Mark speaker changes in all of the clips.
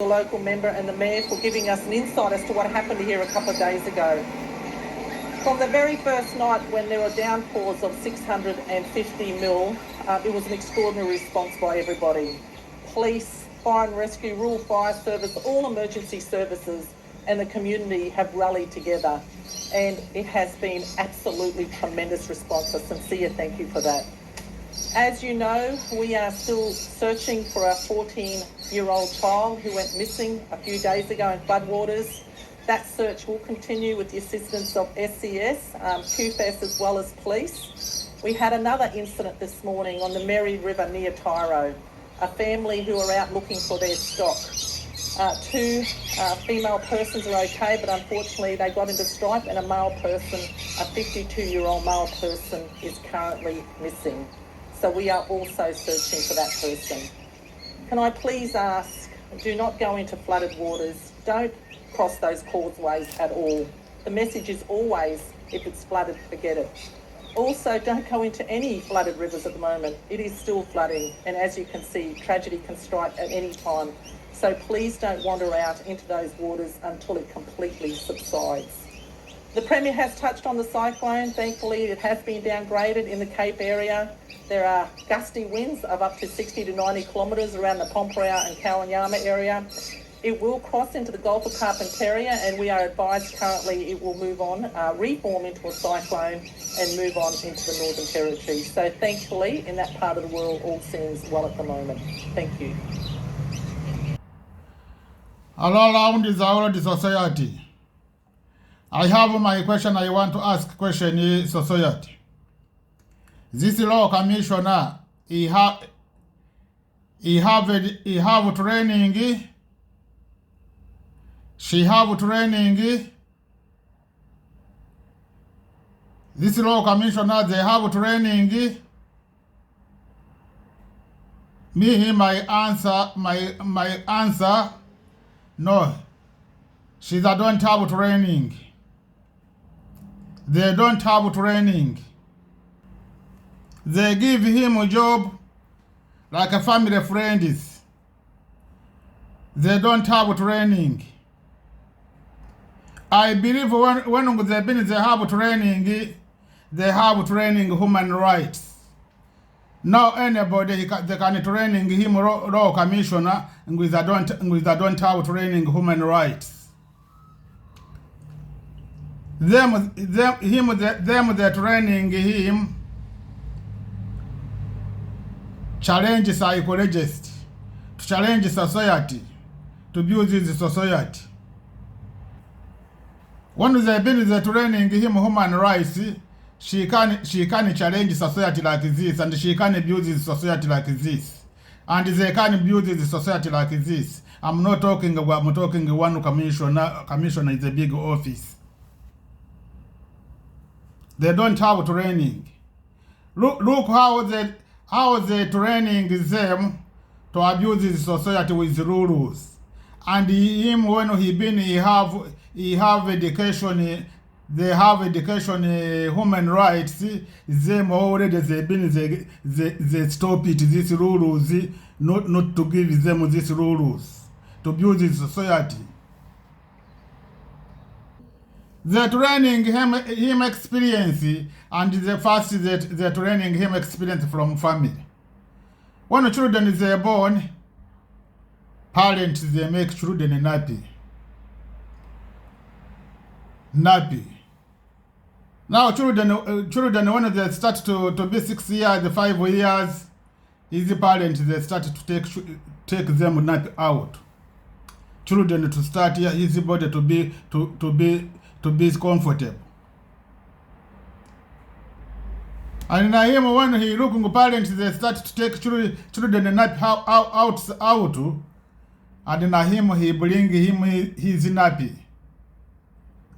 Speaker 1: the local member and the Mayor for giving us an insight as to what happened here a couple of days ago. From the very first night when there were downpours of 650 mil, it was an extraordinary response by everybody. Police, fire and rescue, rural fire service, all emergency services and the community have rallied together, and it has been absolutely tremendous response. A sincere thank you for that. As you know, we are still searching for our 14-year-old child who went missing a few days ago in floodwaters. That search will continue with the assistance of SCS, QFS as well as police. We had another incident this morning on the Mary River near Tyro, a family who are out looking for their stock. Two female persons are okay, but unfortunately they got into strife, and a male person, a 52-year-old male person, is currently missing. So we are also searching for that person. Can I please ask, do not go into flooded waters. Don't cross those causeways at all. The message is always, if it's flooded, forget it. Also, don't go into any flooded rivers at the moment. It is still flooding, and as you can see, tragedy can strike at any time. So please don't wander out into those waters until it completely subsides. The Premier has touched on the cyclone. Thankfully, it has been downgraded in the Cape area. There are gusty winds of up to 60 to 90 kilometres around the Pompeia and Kawanyama area. It will cross into the Gulf of Carpentaria, and we are advised currently it will move on, reform into a cyclone and move on into the Northern Territory. So thankfully, in that part of the world, all seems well at the moment. Thank you.
Speaker 2: All around is our society. I have my question. I want to ask question is society. This law commissioner, he have training. She have training. This law commissioner, they have training. My answer, no. She don't have training. They don't have training. They give him a job like a family friends. They don't have training. I believe when they have training, they have training human rights. Now anybody they can training him law commissioner with they don't have training human rights. Them they training him challenge psychologist, to challenge society, to build this society. When they been training him human rights, she can challenge society like this, and she can build this society like this, and they can build this society like this. I'm talking one commissioner. Commissioner is a big office. They don't have training. Look how they training them to abuse this society with rules. And him when he have education. They have education, human rights. Them already they stop it. These rules, not to give them these rules to build this society. They're training him experience, and the first they're training him experience from family. When children is born, parents they make children nappy. Now children when they start to be 6 years, 5 years, easy parents they start to take them nap out. Children to start here, easy body to be comfortable. And now him when he looking parents they start to take children nap out, and now him he bring him his nappy.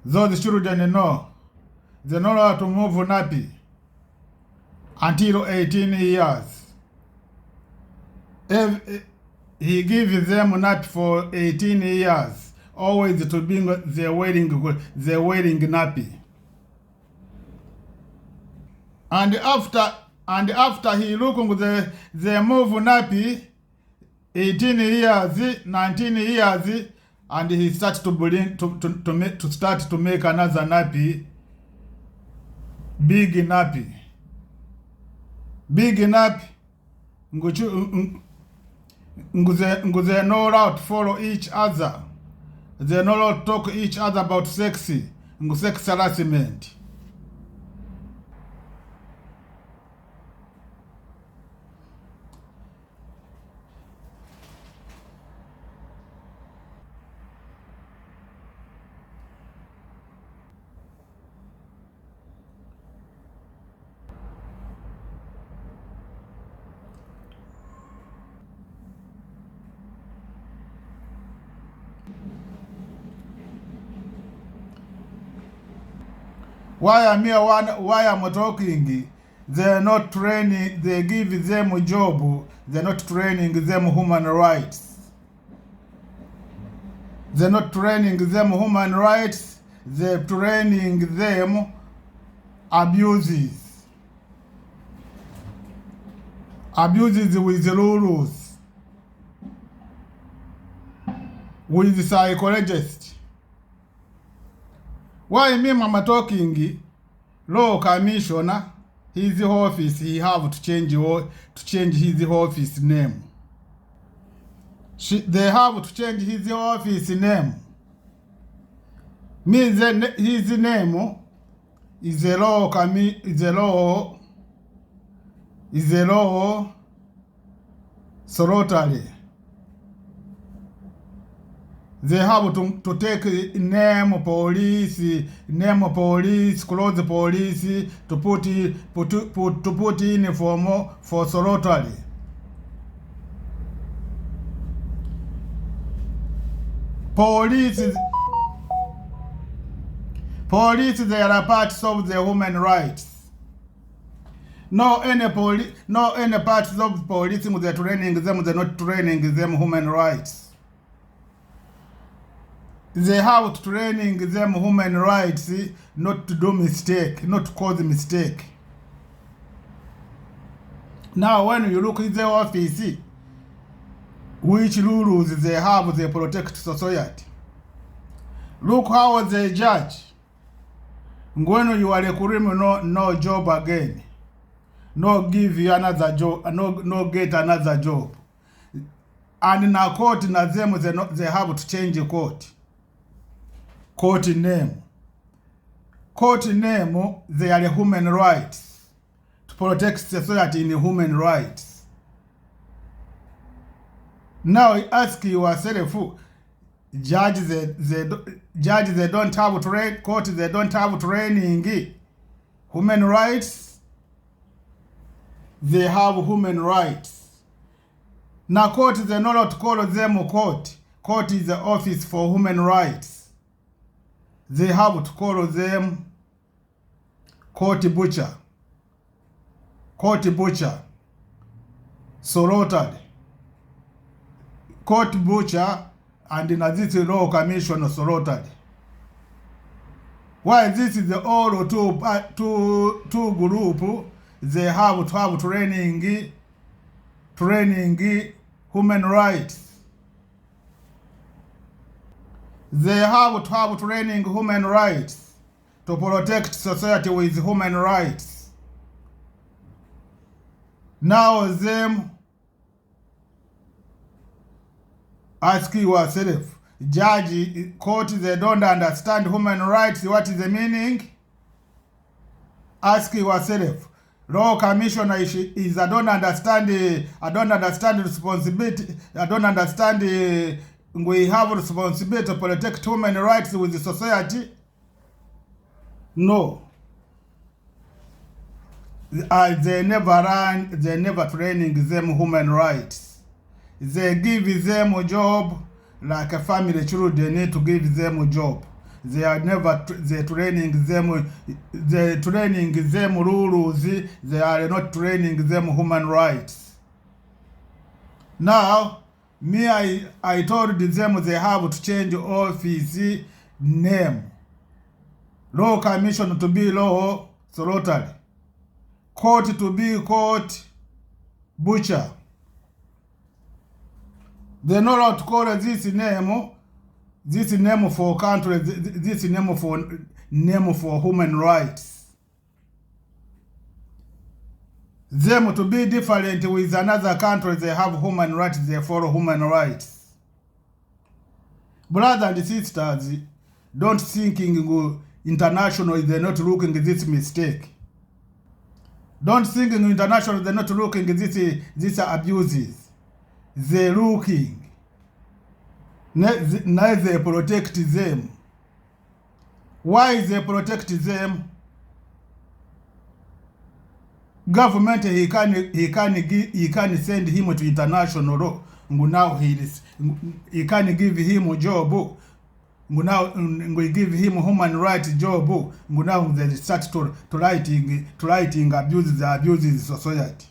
Speaker 2: Those children know. They know how to move nappy until 18 years. If he gives them nappy for 18 years, always to be their wearing nappy. And after he looking they move nappy, 18 years, 19 years, and he starts to bring to make another nappy, big nappy. Big nappy. They know how to follow each other. They know how to talk to each other about sex harassment. Why I'm talking? They're not training, they give them a job, they're not training them human rights. They're not training them human rights, they're training them abuses. Abuses with the rules. With the psychologist. Why me mama talking? Law commissioner, his office, he have to change his office name. They have to change his office name. Means his name is a law sorority. They have to take name police, clothes police to put in for sorority. Police, they are parts of the human rights. No any parts of police they're training them, they're not training them human rights. They have to training them human rights not to do mistake, not to cause mistake. Now when you look at the office, which rules they have, they protect society. Look how they judge. When you are a criminal, no job again. No give you another job, no get another job. And in a court, in them, they have to change the court. Court name. They are human rights. To protect society in human rights. Now ask yourself, judges they don't have training, court they don't have training. Human rights, they have human rights. Now court they know not to call them court. Court is the office for human rights. They have to call them court butcher, sorority, court butcher, and in this law commission sorority. Why this is the all two group, they have to have training human rights. They have to have training human rights to protect society with human rights. Now them ask yourself, judge, court, they don't understand human rights, what is the meaning? Ask yourself, law commissioner is I don't understand responsibility, I don't understand we have responsibility to protect human rights with the society. No. They never training them human rights. They give them a job like a family children, they need to give them a job. They are never training them rules, they are not training them human rights. Now me, I told them they have to change office name. Law commission to be law sorority. Court to be court butcher. They know how to call this name for country, this name for human rights. Them to be different with another country, they have human rights, they follow human rights. Brothers and sisters, don't thinking international they're not looking at this mistake. Don't think international they're not looking at these abuses. They're looking. Now they protect them. Why they protect them? Government he can send him to international law. Now he can give him a job. Now we give him human rights job. Now they start to writing abuses society.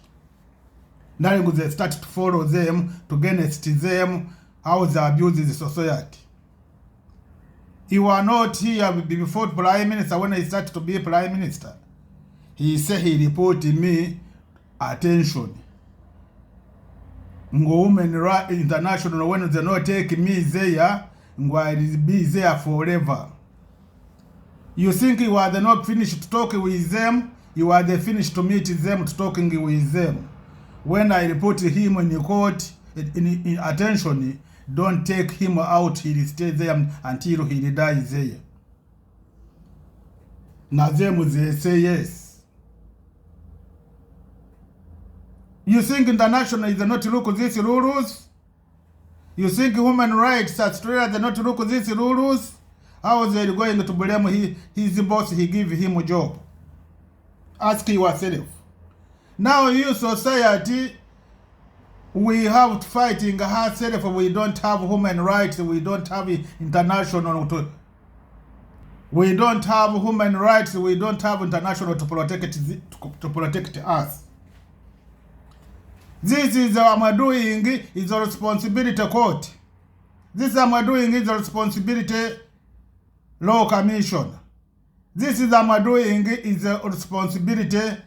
Speaker 2: Now they start to follow them, to against them, how they abuse the society. He was not here before Prime Minister. When he started to be Prime Minister, he said he reported me attention. Women right international, when they not take me there, I'll be there forever. You think you are not finished talking with them? You are the finished to meet them, to talking with them. When I reported him in the court, in attention, don't take him out. He'll stay there until he dies there. Now them they say yes. You think international is not to look at these rules? You think human rights Australia they not to look at these rules? How is they going to blame he's the boss, he give him a job? Ask yourself. Now you society, we have to fighting ourselves. We don't have human rights. We don't have international we don't have human rights. We don't have international to protect us. This is our doing is a responsibility court. This our doing is a responsibility law commission. This is our doing is a responsibility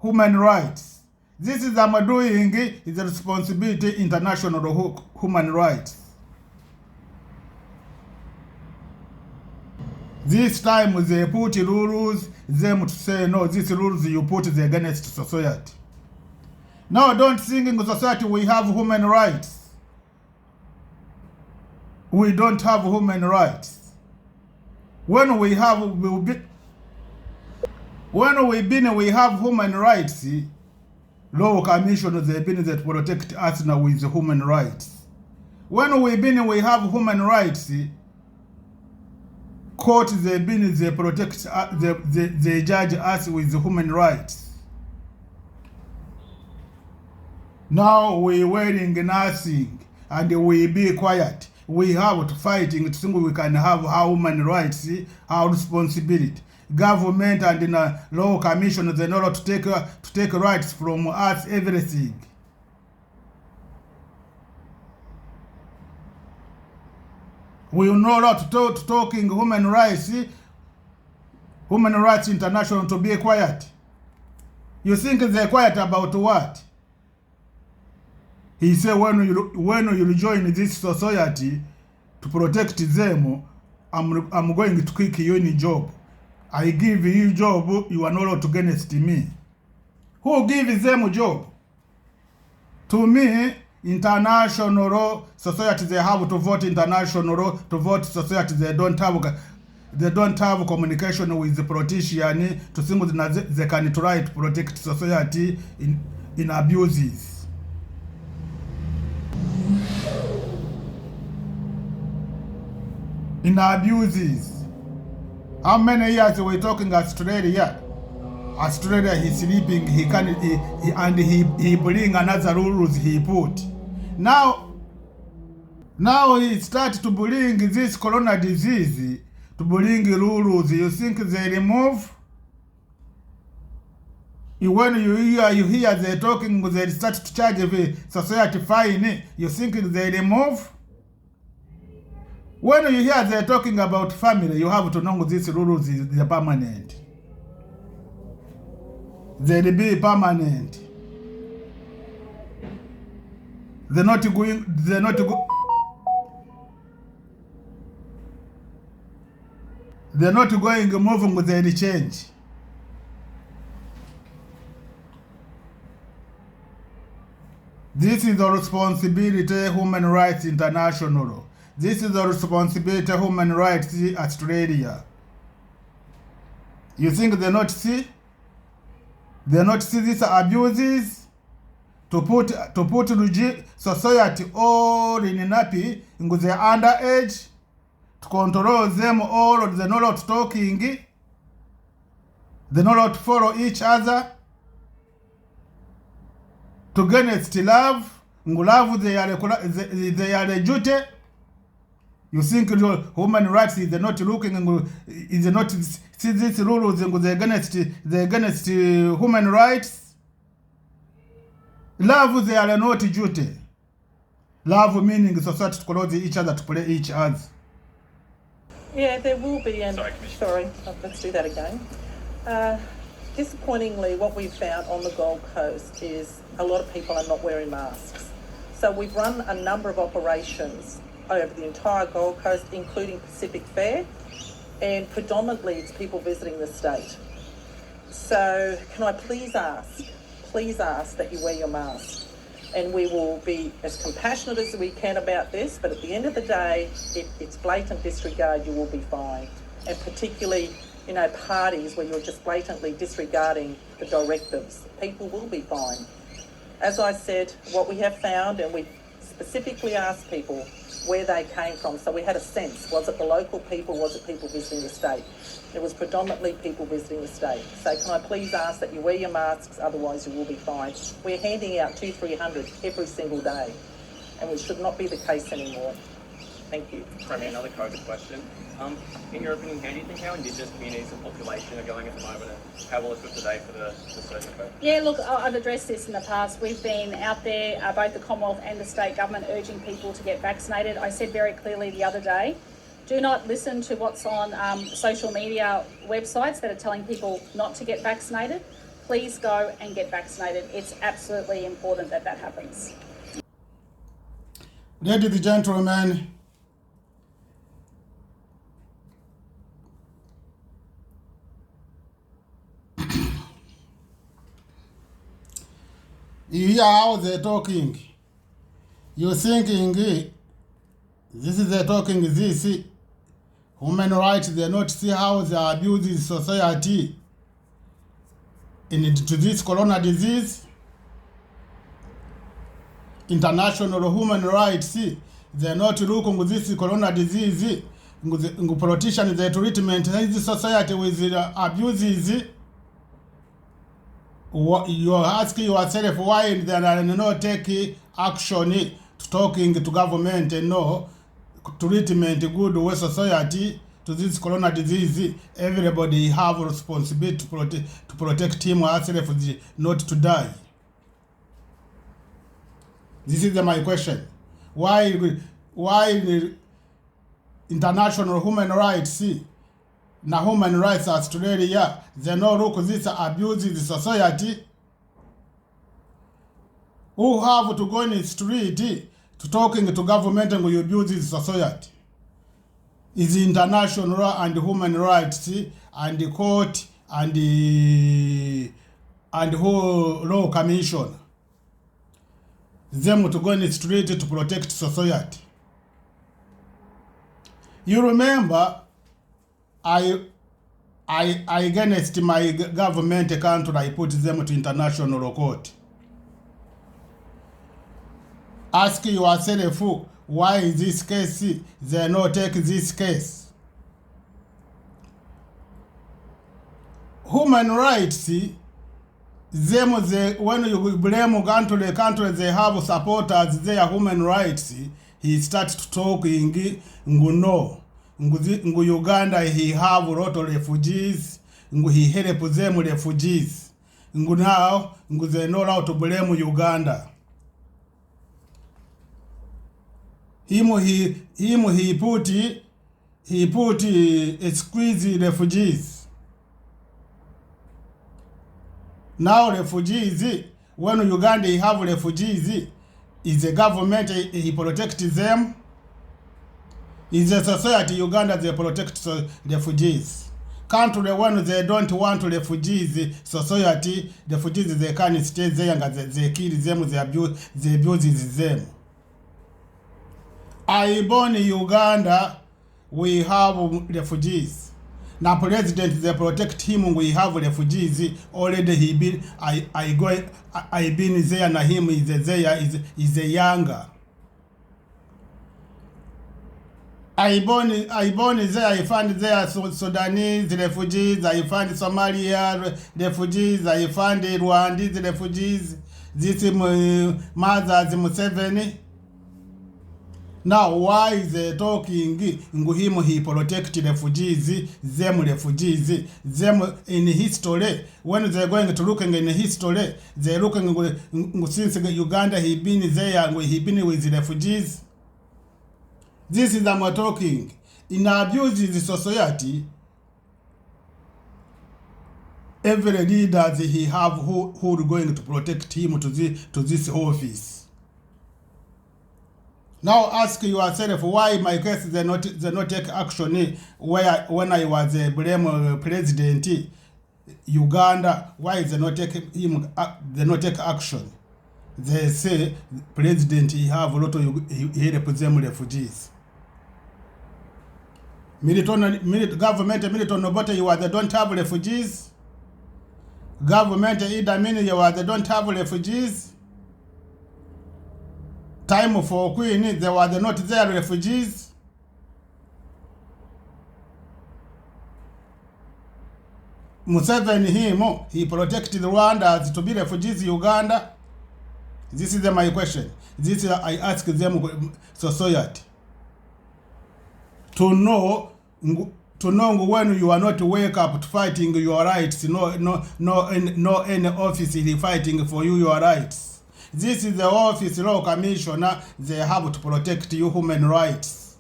Speaker 2: human rights. This is our doing is a responsibility international human rights. This time they put rules, them to say no, these rules you put against society. Now don't think in society we have human rights. We don't have human rights. When we have we have human rights, law commission they've been that protect us now with human rights. When we have human rights, court they protect they judge us with human rights. Now we wearing nothing and we be quiet. We have to fighting to think we can have our human rights, our responsibility. Government and the law commission they know how to take rights from us, everything. We know how to talking human rights international to be quiet. You think they're quiet about what? He said when you join this society to protect them, I'm going to kick you in a job. I give you job, you are not allowed to against me. Who gives them a job? To me, international society they have to vote international to vote society they don't have communication with the politician to think that they can try to protect society in abuses. In abuses. How many years we're talking Australia? Australia he's sleeping, he bring another rules he put. Now he start to bring this corona disease, to bring rules. You think they remove? When you hear they talking, they start to charge the society fine, you think they remove? When you hear they're talking about family, you have to know these rules are permanent. They'll be permanent. They're not going moving with any change. This is the responsibility Human Rights International. This is the responsibility Human Rights Australia. You think they not see? They not see these abuses? To put society all in nappy with the underage, to control them all, they know not talking, they know not follow each other. To gain still love, they are a duty. You think human rights is not looking, is not see these rules against human rights? Love, they are not duty. Love meaning society to close each other, to play each other.
Speaker 1: Yeah, there will be, and sorry, let's do that again. Disappointingly, what we've found on the Gold Coast is a lot of people are not wearing masks. So we've run a number of operations over the entire Gold Coast, including Pacific Fair, and predominantly it's people visiting the state. So can I please ask that you wear your mask, and we will be as compassionate as we can about this, but at the end of the day, if it's blatant disregard, you will be fined. And particularly, parties where you're just blatantly disregarding the directives, people will be fined. As I said, what we have found, and we specifically asked people where they came from, so we had a sense, was it the local people, was it people visiting the state? It was predominantly people visiting the state. So can I please ask that you wear your masks, otherwise you will be fined. We're handing out 200-300 every single day, and it should not be the case anymore. Thank you.
Speaker 3: Premier, another COVID question. In your opinion, how do you think how Indigenous communities and population are going at the moment, and how will it fit today for the surge of COVID?
Speaker 4: Yeah, look, I've addressed this in the past. We've been out there, both the Commonwealth and the state government, urging people to get vaccinated. I said very clearly the other day, do not listen to what's on social media websites that are telling people not to get vaccinated. Please go and get vaccinated. It's absolutely important that that happens.
Speaker 2: Ladies and gentlemen, you hear how they're talking. You're thinking, this is the talking, this human rights, they not see how they abuse society into this corona disease. International human rights, they're not looking at this corona disease. Politicians, they treatment this society with abuses. You're asking yourself why they are not taking action to talking to government and no treatment good way society to this corona disease. Everybody have a responsibility to protect him or herself not to die. This is my question. Why the international human rights na human rights Australia, they no look this abuse the society? Who have to go in the street to talking to government and we abuse the society? Is international law and human rights and the court and the whole law commission. Them to go in the street to protect society. You remember, I against my government country, I put them to international court. Ask yourself, why is this case, they not take this case? Human rights, when you blame country, they have supporters, their human rights, he starts talking, no. Uganda, he have a lot of refugees, he help them refugees. Now, they know how to blame Uganda. He put squeeze refugees. Now refugees, when Uganda have refugees, Is the government he protect them? Is the society Uganda they protect refugees? Country when they don't want refugees, society, refugees they can stay there and they kill them, they abuse them. I born in Uganda, we have refugees. Now president they protect him, we have refugees. Already he been I been there and him is there is a younger. I born there, I find there Sudanese refugees, I find Somalia refugees, I find Rwandese refugees, this mothers Museveni. Now why is they talking him he protect refugees, them in history? When they're going to looking in history, they're looking since Uganda he been there and he been with refugees. This is I'm talking. In abuses society, every leader he have who are going to protect him to this office. Now ask yourself why my case they not take action when I was a blame president Uganda. Why they not take him? They not take action. They say president he have a lot of he represent refugees. Government nobody you are they don't have refugees. Government either mean you are they don't have refugees. Time for Queen, they were not there refugees. Museveni him, he protected Rwanda to be refugees in Uganda. This is my question. This is I ask them society. To know when you are not wake up to fighting your rights, no any office is fighting for you your rights. This is the office law commissioner, they have to protect your human rights.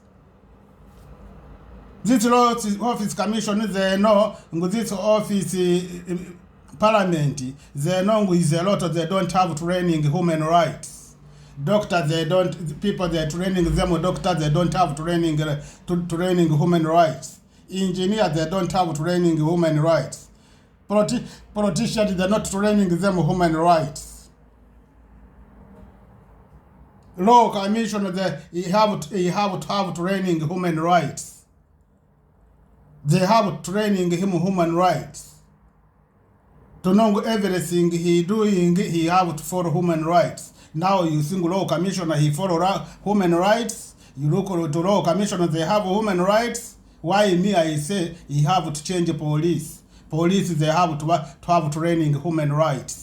Speaker 2: This law office commissioner, they know this office parliament, they know is a lot of they don't have training human rights. Doctors they don't, people they training them, doctors they don't have training human rights. Engineers they don't have training human rights. Politicians they're not training them human rights. Law commissioner that he have to have training human rights. They have training him human rights. To know everything he doing, he have to follow human rights. Now you think law commissioner he follow human rights. You look to law commissioner they have human rights. Why me I say he have to change police. Police they have to have training human rights.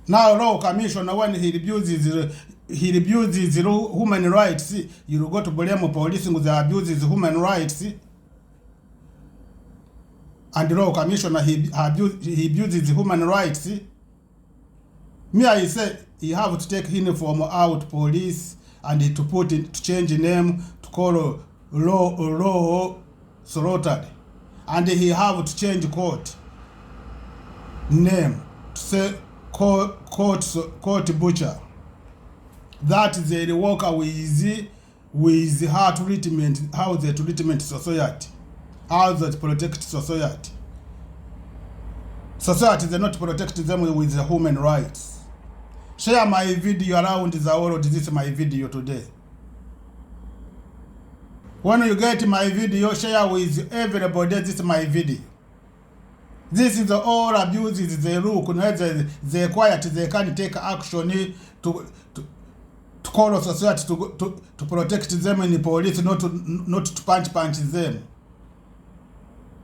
Speaker 2: Now law commissioner when he abuses human rights, you go to blame police with the abuses human rights. And the law commissioner he abuses human rights. Me I say he have to take uniform out police and to put it to change name to call law slaughtered. And he have to change court name to say court butcher. That they work with how treatment, how they treatment society, how they protect society. Society they not protect them with the human rights. Share my video around the world. This is my video today. When you get my video, share with everybody. This is my video. This is all abuses they look, they quiet, they can't take action to call society to protect them in the police, not to punch them.